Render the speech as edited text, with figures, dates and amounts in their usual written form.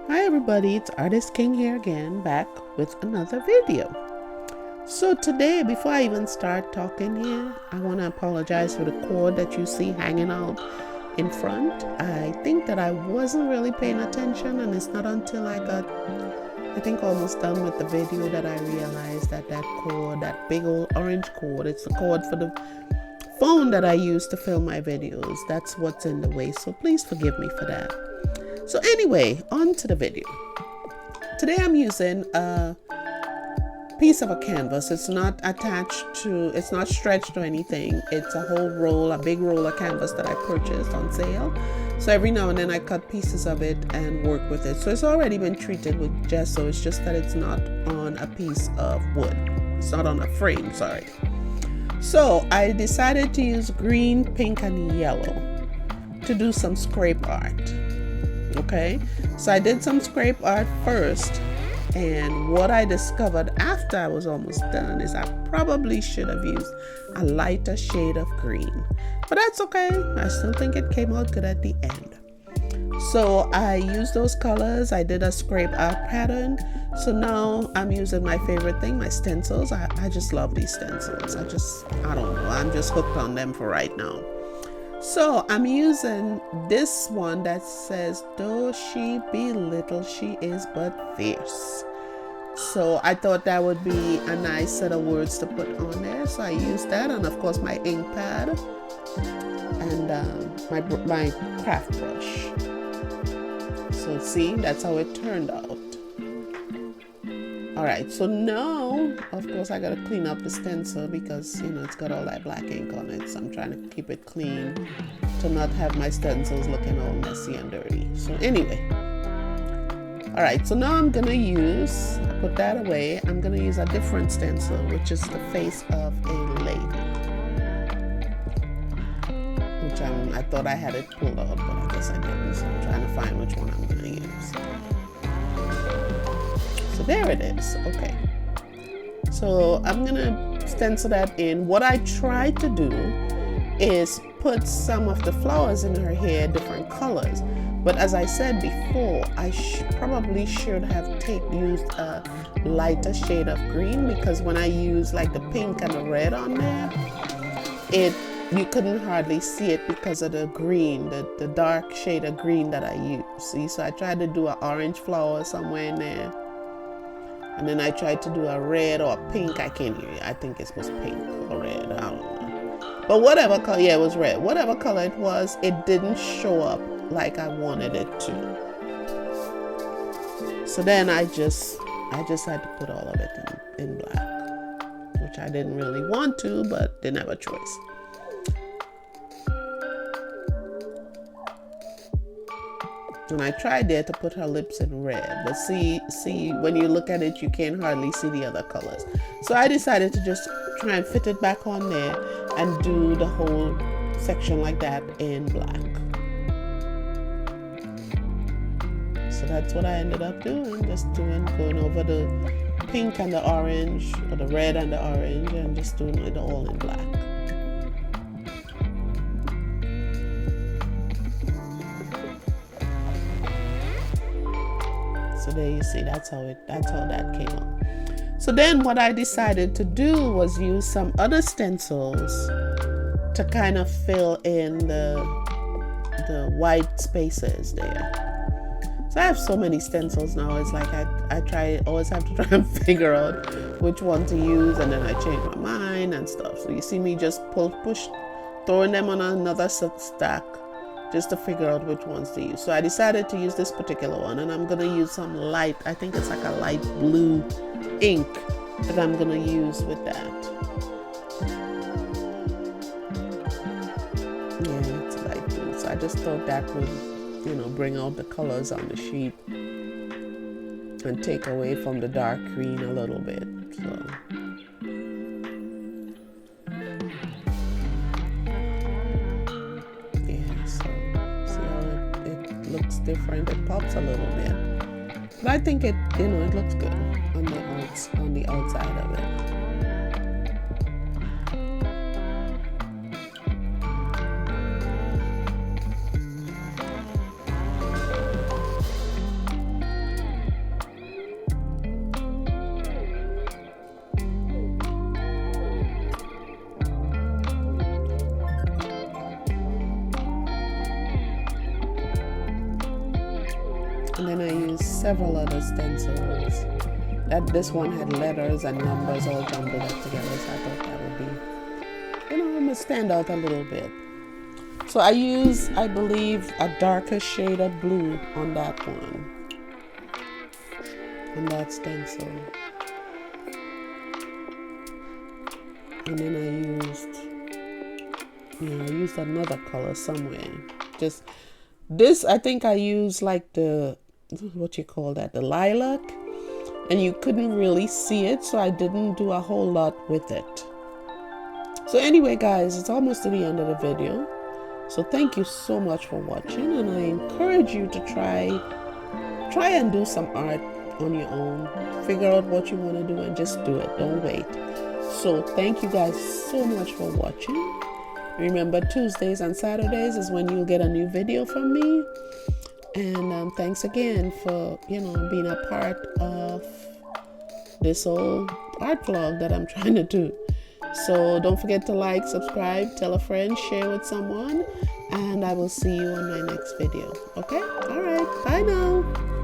Hi everybody, it's Artist King here again, back with another video. So today, before I even start talking here, I want to apologize for the cord that you see hanging out in front. I think that I wasn't really paying attention, and it's not until I got, I think, almost done with the video that I realized that that cord, that big old orange cord, it's the cord for the phone that I use to film my videos. That's what's in the way, so please forgive me for that. So anyway, on to the video. Today I'm using a piece of a canvas. It's not attached to, it's not stretched or anything. It's a whole roll, a big roll of canvas that I purchased on sale. So every now and then I cut pieces of it and work with it. So it's already been treated with gesso. It's just that it's not on a piece of wood. It's not on a frame, sorry. So I decided to use green, pink, and yellow to do some scrape art. Okay, so I did some scrape art first, and what I discovered after I was almost done is I probably should have used a lighter shade of green, but that's okay. I still think it came out good at the end. So I used those colors. I did a scrape art pattern. So now I'm using my favorite thing, my stencils. I just love these stencils. I don't know, I'm just hooked on them for right now. So I'm using this one that says, though she be little, she is but fierce. So I thought that would be a nice set of words to put on there. So I used that, and of course my ink pad and my craft brush. So see, that's how it turned out. All right, so now, of course, I gotta clean up the stencil because, you know, it's got all that black ink on it. So I'm trying to keep it clean to not have my stencils looking all messy and dirty. So anyway, all right, so now I'm gonna use, put that away. I'm gonna use a different stencil, which is the face of a lady, which I thought I had it pulled out, but I guess I didn't. So I'm trying to find which one I'm gonna use. So there it is. Okay, so I'm gonna stencil that in. What I tried to do is put some of the flowers in her hair different colors, but as I said before, I probably should have used a lighter shade of green, because when I used like the pink and the red on there, you couldn't hardly see it because of the green, the dark shade of green that I used. See, so I tried to do an orange flower somewhere in there. And then I tried to do a red or a pink. I can't hear you. I think it was pink or red. I don't know. But whatever color, yeah, it was red. Whatever color it was, it didn't show up like I wanted it to. So then I just had to put all of it in black, which I didn't really want to, but didn't have a choice. And I tried there to put her lips in red, but see, when you look at it, you can't hardly see the other colors. So I decided to just try and fit it back on there and do the whole section like that in black. So that's what I ended up doing, just going over the pink and the orange, or the red and the orange, and just doing it all in black. So there you see, that's how that came out. So then what I decided to do was use some other stencils to kind of fill in the white spaces there. So I have so many stencils now. It's like I always have to try and figure out which one to use, and then I change my mind and stuff. So you see me just push, throwing them on another stack, just to figure out which ones to use. So I decided to use this particular one, and I'm gonna use some light, I think it's like a light blue ink that I'm gonna use with that. Yeah, it's light blue. So I just thought that would, you know, bring out the colors on the sheet and take away from the dark green a little bit. So looks different, it pops a little bit, but I think it, you know, it looks good on the outside of it. And then I used several other stencils. This one had letters and numbers all jumbled up together, so I thought that would be, I'm gonna stand out a little bit. So I use, I believe, a darker shade of blue on that one, on that stencil. And then I used another color somewhere. Just this, I think I used like the, what you call that, the lilac, and you couldn't really see it, so I didn't do a whole lot with it. So anyway, guys, it's almost to the end of the video. So thank you so much for watching, and I encourage you to try and do some art on your own. Figure out what you want to do and just do it. Don't wait. So thank you guys so much for watching. Remember, Tuesdays and Saturdays is when you'll get a new video from me. And thanks again for, being a part of this whole art vlog that I'm trying to do. So don't forget to like, subscribe, tell a friend, share with someone, and I will see you on my next video. Okay? All right. Bye now.